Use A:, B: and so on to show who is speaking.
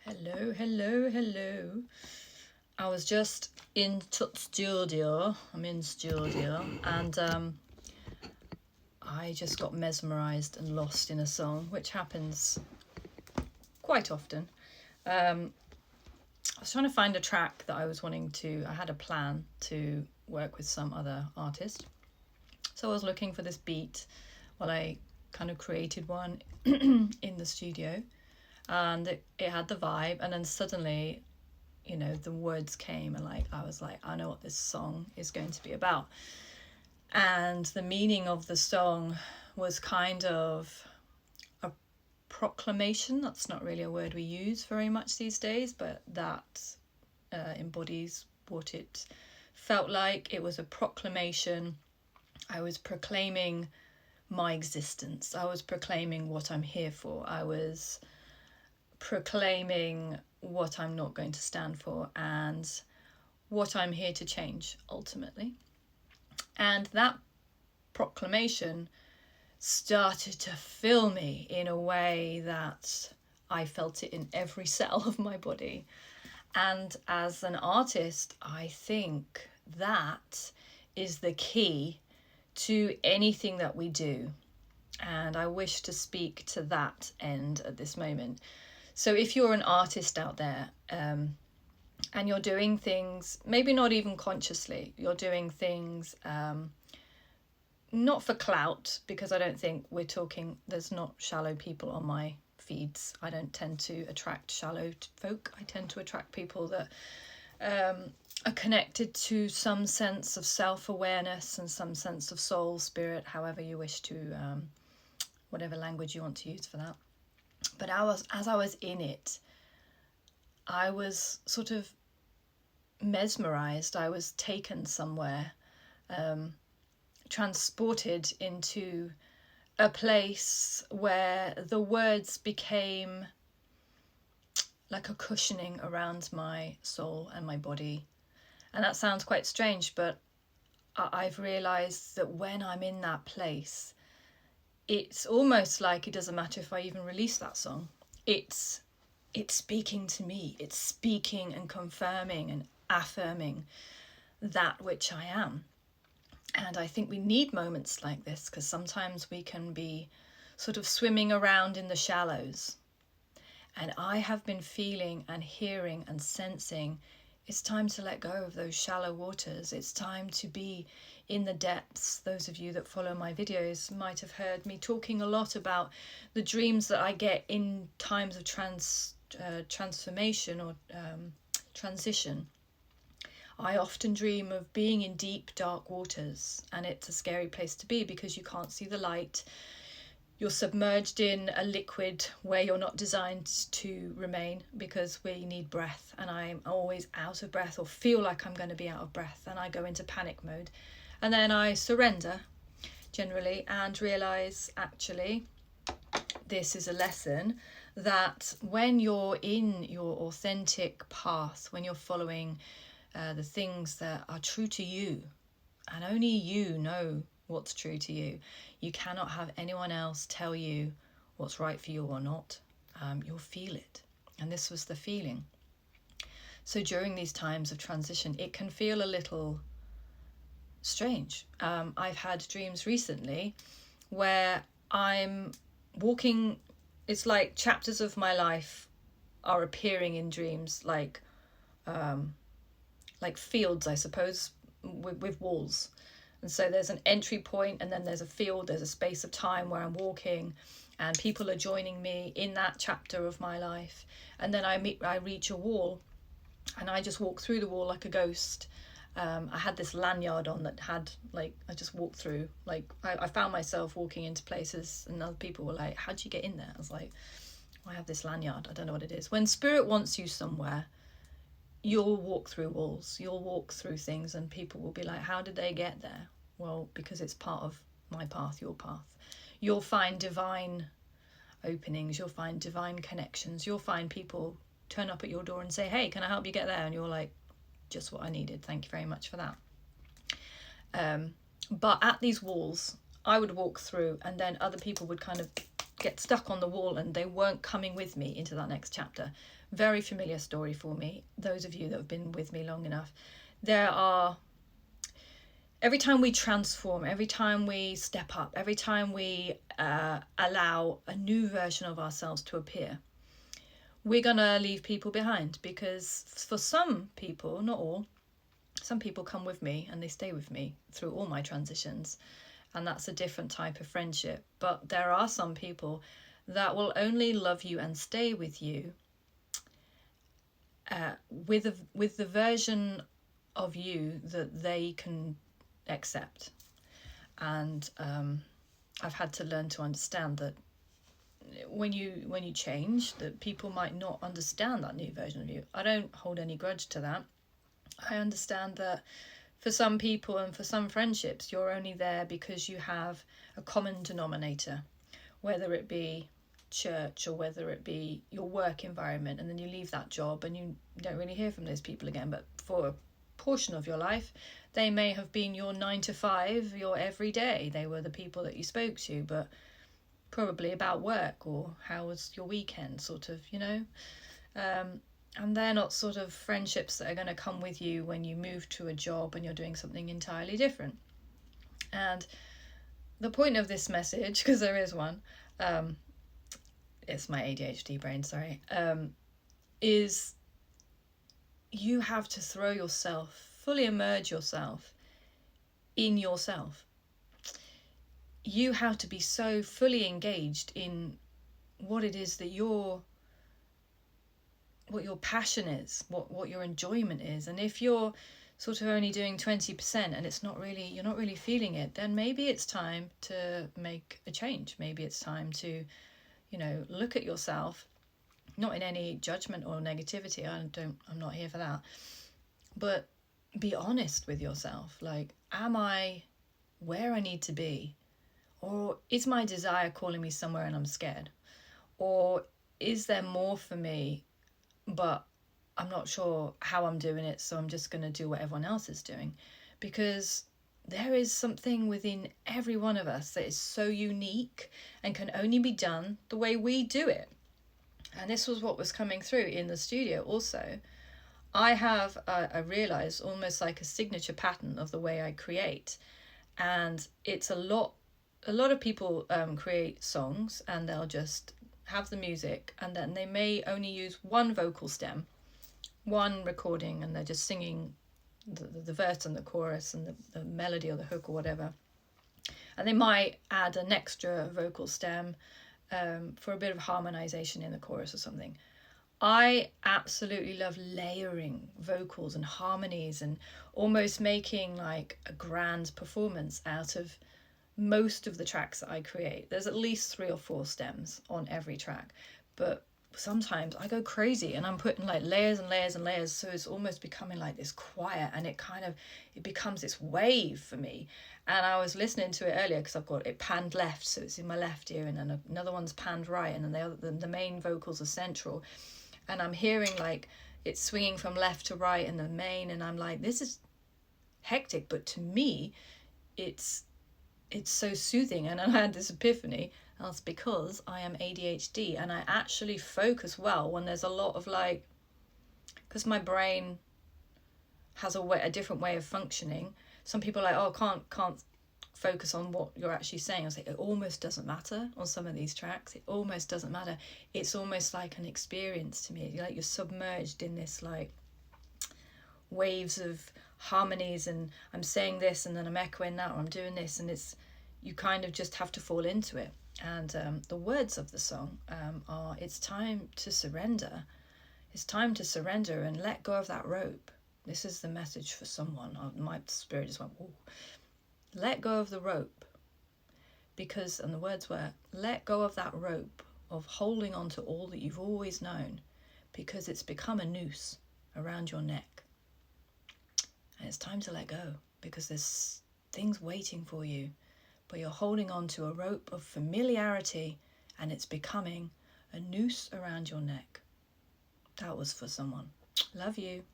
A: Hello, hello, hello. I was just in studio. I'm in studio, and I just got mesmerized and lost in a song, which happens quite often. I was trying to find a track that I was wanting to. I had a plan to work with some other artist, so I was looking for this beat. Well, I kind of created one in the studio, and it had the vibe, and then suddenly the words came, and I was like, I know what this song is going to be about. And the meaning of the song was kind of a proclamation. That's not really a word we use very much these days, but that embodies what it felt like. It was a proclamation. I was proclaiming my existence. I was proclaiming what I'm here for. I was proclaiming what I'm not going to stand for and what I'm here to change ultimately. And that proclamation started to fill me in a way that I felt it in every cell of my body. And as an artist, I think that is the key to anything that we do. And I wish to speak to that end at this moment. So if you're an artist out there and you're doing things, maybe not even consciously, you're doing things not for clout, because I don't think there's not shallow people on my feeds. I don't tend to attract shallow folk. I tend to attract people that are connected to some sense of self-awareness and some sense of soul, spirit, however you wish to, whatever language you want to use for that. But as I was in it, I was sort of mesmerized. I was taken somewhere, transported into a place where the words became like a cushioning around my soul and my body. And that sounds quite strange, but I've realized that when I'm in that place, it's almost like it doesn't matter if I even release that song. It's speaking to me. It's speaking and confirming and affirming that which I am. And I think we need moments like this, because sometimes we can be sort of swimming around in the shallows. And I have been feeling and hearing and sensing it's time to let go of those shallow waters. It's time to be in the depths. Those of you that follow my videos might have heard me talking a lot about the dreams that I get in times of transformation or transition. I often dream of being in deep, dark waters, and it's a scary place to be because you can't see the light. You're submerged in a liquid where you're not designed to remain, because we need breath, and I'm always out of breath or feel like I'm going to be out of breath, and I go into panic mode. And then I surrender generally and realise actually this is a lesson that when you're in your authentic path, when you're following the things that are true to you, and only you know what's true to you. You cannot have anyone else tell you what's right for you or not. You'll feel it. And this was the feeling. So during these times of transition, it can feel a little strange. I've had dreams recently where I'm walking, it's like chapters of my life are appearing in dreams, like fields, I suppose, with walls. And so there's an entry point, and then there's a field, there's a space of time where I'm walking, and people are joining me in that chapter of my life. And then I reach a wall, and I just walk through the wall like a ghost. I had this lanyard on that had, I just walked through. I found myself walking into places, and other people were like, how'd you get in there? I was like, I have this lanyard. I don't know what it is. When spirit wants you somewhere, you'll walk through walls, you'll walk through things, and people will be like, how did they get there? Well, because it's part of my path, your path. You'll find divine openings, you'll find divine connections, you'll find people turn up at your door and say, hey, can I help you get there? And you're like, just what I needed, thank you very much for that. But at these walls, I would walk through, and then other people would kind of get stuck on the wall and they weren't coming with me into that next chapter. Very familiar story for me, those of you that have been with me long enough. Every time we transform, every time we step up, every time we allow a new version of ourselves to appear, we're going to leave people behind, because for some people, not all, some people come with me and they stay with me through all my transitions, and that's a different type of friendship. But there are some people that will only love you and stay with you with the version of you that they can accept. And I've had to learn to understand that when you change, that people might not understand that new version of you. I don't hold any grudge to that. I understand that for some people and for some friendships, you're only there because you have a common denominator, whether it be church or whether it be your work environment, and then you leave that job and you don't really hear from those people again. But for a portion of your life, they may have been your 9 to 5, your everyday. They were the people that you spoke to, but probably about work or how was your weekend, sort of, and they're not sort of friendships that are going to come with you when you move to a job and you're doing something entirely different. And the point of this message, because there is one, it's my ADHD brain, sorry, is you have to throw yourself, fully immerse yourself in yourself. You have to be so fully engaged in what it is that what your passion is, what your enjoyment is. And if you're sort of only doing 20% and you're not really feeling it, then maybe it's time to make a change. Maybe it's time to, look at yourself, not in any judgment or negativity. I'm not here for that. But be honest with yourself. Like, am I where I need to be? Or is my desire calling me somewhere and I'm scared? Or is there more for me, but I'm not sure how I'm doing it, so I'm just going to do what everyone else is doing? Because there is something within every one of us that is so unique and can only be done the way we do it. And this was what was coming through in the studio also. I have, I realised, almost like a signature pattern of the way I create. And it's a lot of people create songs and they'll just have the music, and then they may only use one vocal stem, one recording, and they're just singing the verse and the chorus and the melody or the hook or whatever. And they might add an extra vocal stem for a bit of harmonization in the chorus or something. I absolutely love layering vocals and harmonies and almost making like a grand performance out of most of the tracks that I create. There's at least 3 or 4 stems on every track, but sometimes I go crazy and I'm putting like layers and layers and layers, so it's almost becoming like this choir, and it becomes this wave for me. And I was listening to it earlier because I've got it panned left, so it's in my left ear, and then another one's panned right, and then the main vocals are central, and I'm hearing like it's swinging from left to right in the main, and I'm like, this is hectic, but to me it's so soothing. And I had this epiphany. That's because I am ADHD and I actually focus well when there's a lot of like, because my brain has a different way of functioning. Some people are like, oh, can't focus on what you're actually saying. I was like, it almost doesn't matter on some of these tracks. It almost doesn't matter. It's almost like an experience to me. Like you're submerged in this like waves of harmonies, and I'm saying this and then I'm echoing that, or I'm doing this, and you kind of just have to fall into it. And the words of the song are, it's time to surrender. It's time to surrender and let go of that rope. This is the message for someone. My spirit just went, ooh. Let go of the rope. Because, and the words were, let go of that rope of holding on to all that you've always known, because it's become a noose around your neck. And it's time to let go, because there's things waiting for you, but you're holding on to a rope of familiarity and it's becoming a noose around your neck. That was for someone. Love you.